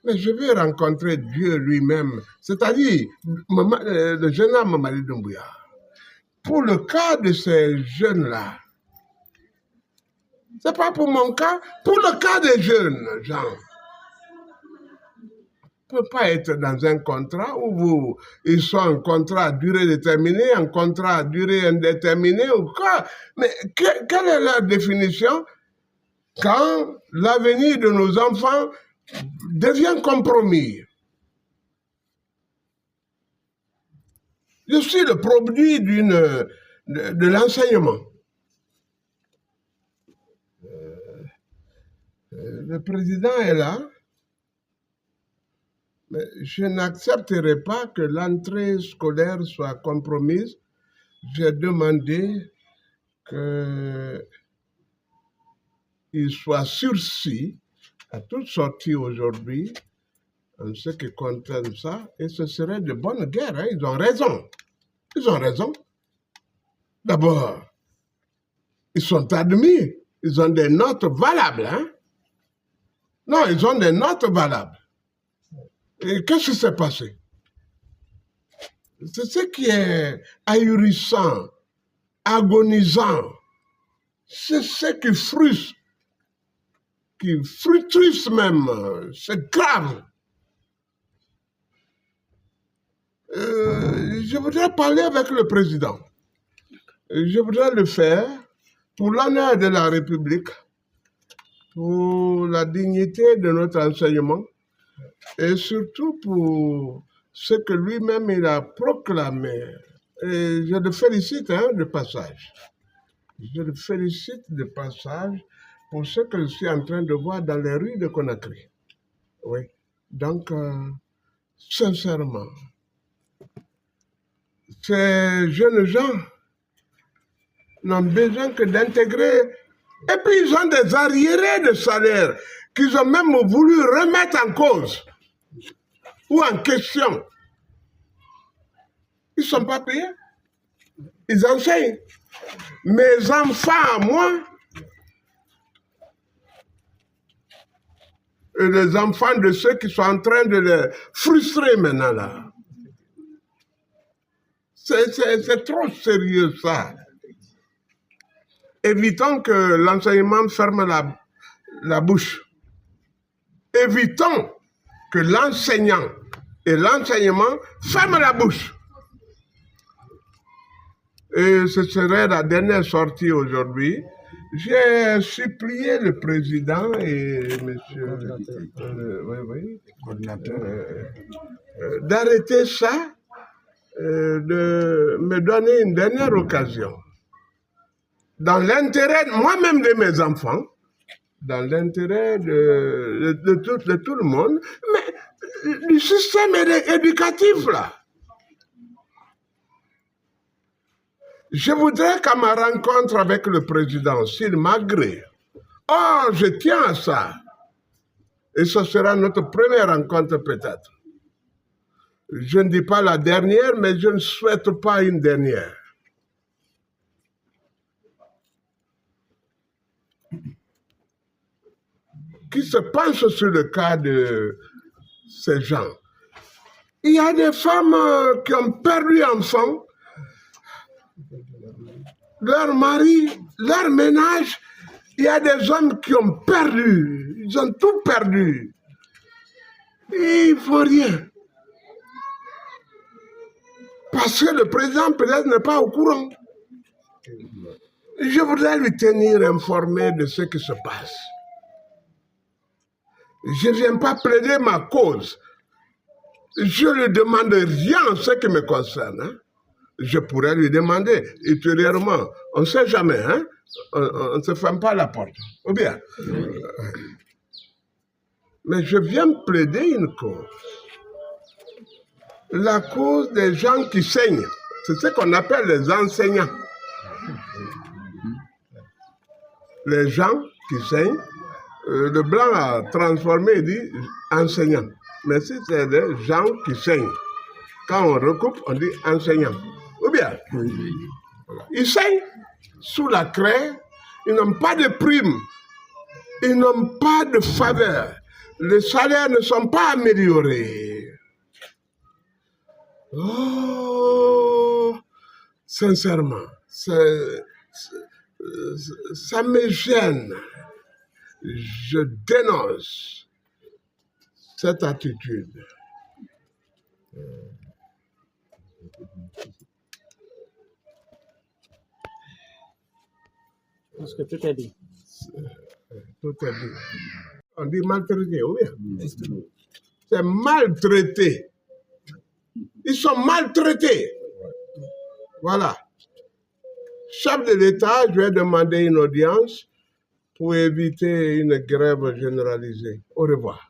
Mais je veux rencontrer Dieu lui-même, c'est-à-dire le jeune homme Mamadi Doumbouya. Pour le cas de ces jeunes-là, ce n'est pas pour mon cas, pour le cas des jeunes gens. On ne peut pas être dans un contrat où ils sont en contrat à durée déterminée, en contrat à durée indéterminée ou quoi. Mais quelle est la définition quand l'avenir de nos enfants devient compromis? Je suis le produit de l'enseignement. Le président est là, mais je n'accepterai pas que l'entrée scolaire soit compromise. J'ai demandé qu'il soit sursis à toute sortie aujourd'hui en ce qui concerne ça, et ce serait de bonne guerre. Hein. Ils ont raison. Ils ont raison. D'abord, ils sont admis. Ils ont des notes valables. Hein? Non, ils ont des notes valables. Et qu'est-ce qui s'est passé? C'est ce qui est ahurissant, agonisant. C'est ce qui frustre même. C'est grave. Je voudrais parler avec le président. Je voudrais le faire pour l'honneur de la République, pour la dignité de notre enseignement et surtout pour ce que lui-même il a proclamé. Et je le félicite de passage. Je le félicite de passage pour ce que je suis en train de voir dans les rues de Conakry. Oui. Donc, sincèrement, ces jeunes gens n'ont besoin que d'intégrer. Et puis, ils ont des arriérés de salaire qu'ils ont même voulu remettre en cause ou en question. Ils ne sont pas payés. Ils enseignent. Mes enfants, moi, et les enfants de ceux qui sont en train de les frustrer maintenant, là. C'est trop sérieux, ça. Évitons que l'enseignement ferme la bouche. Évitons que l'enseignant et l'enseignement ferment la bouche. Et ce serait la dernière sortie aujourd'hui. J'ai supplié le président et monsieur d'arrêter ça, de me donner une dernière occasion. Dans l'intérêt moi-même de mes enfants, dans l'intérêt de tout le monde, mais du système éducatif, là. Je voudrais qu'à ma rencontre avec le président, s'il m'agrée, je tiens à ça, et ce sera notre première rencontre peut-être. Je ne dis pas la dernière, mais je ne souhaite pas une dernière. Qui se penche sur le cas de ces gens. Il y a des femmes qui ont perdu enfants, leur mari, leur ménage. Il y a des hommes qui ont perdu, ils ont tout perdu. Et il ne faut rien. Parce que le président peut-être n'est pas au courant. Je voudrais lui tenir informé de ce qui se passe. Je ne viens pas plaider ma cause. Je ne lui demande rien en ce qui me concerne. Hein. Je pourrais lui demander ultérieurement. On ne sait jamais. Hein. On ne se ferme pas la porte. Ou bien. Mais je viens plaider une cause. La cause des gens qui saignent. C'est ce qu'on appelle les enseignants. Les gens qui saignent. Le blanc a transformé et dit enseignant. Mais si c'est des gens qui saignent, quand on recoupe, on dit enseignant. Ou bien, ils saignent sous la craie, ils n'ont pas de prime, ils n'ont pas de faveur. les salaires ne sont pas améliorés. Oh, sincèrement, ça me gêne. Je dénonce cette attitude. Parce que tout est dit. Tout est dit. On dit maltraité, oui. C'est maltraité. Ils sont maltraités. Voilà. Chef de l'État, je vais demander une audience pour éviter une grève généralisée. Au revoir.